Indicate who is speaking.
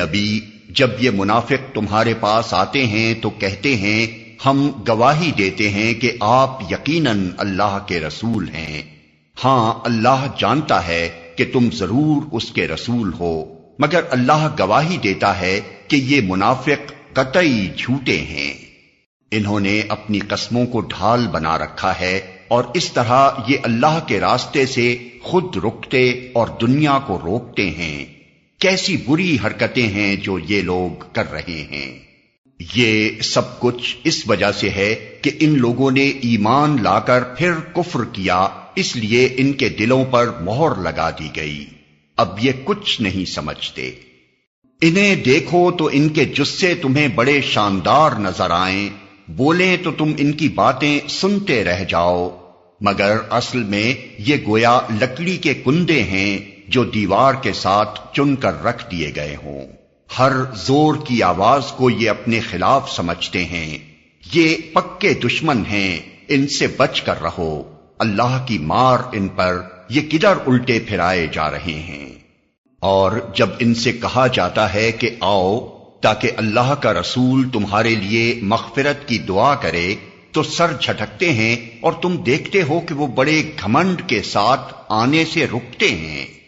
Speaker 1: نبی، جب یہ منافق تمہارے پاس آتے ہیں تو کہتے ہیں ہم گواہی دیتے ہیں کہ آپ یقیناً اللہ کے رسول ہیں۔ ہاں اللہ جانتا ہے کہ تم ضرور اس کے رسول ہو، مگر اللہ گواہی دیتا ہے کہ یہ منافق قطعی جھوٹے ہیں۔ انہوں نے اپنی قسموں کو ڈھال بنا رکھا ہے اور اس طرح یہ اللہ کے راستے سے خود رکتے اور دنیا کو روکتے ہیں۔ کیسی بری حرکتیں ہیں جو یہ لوگ کر رہے ہیں۔ یہ سب کچھ اس وجہ سے ہے کہ ان لوگوں نے ایمان لا کر پھر کفر کیا، اس لیے ان کے دلوں پر مہر لگا دی گئی۔ اب یہ کچھ نہیں سمجھتے۔ انہیں دیکھو تو ان کے جثے تمہیں بڑے شاندار نظر آئیں، بولیں تو تم ان کی باتیں سنتے رہ جاؤ، مگر اصل میں یہ گویا لکڑی کے کندے ہیں جو دیوار کے ساتھ چن کر رکھ دیے گئے ہوں۔ ہر زور کی آواز کو یہ اپنے خلاف سمجھتے ہیں۔ یہ پکے دشمن ہیں، ان سے بچ کر رہو۔ اللہ کی مار ان پر، یہ کدھر الٹے پھرائے جا رہے ہیں۔ اور جب ان سے کہا جاتا ہے کہ آؤ تاکہ اللہ کا رسول تمہارے لیے مغفرت کی دعا کرے، تو سر جھٹکتے ہیں اور تم دیکھتے ہو کہ وہ بڑے گھمنڈ کے ساتھ آنے سے رکتے ہیں۔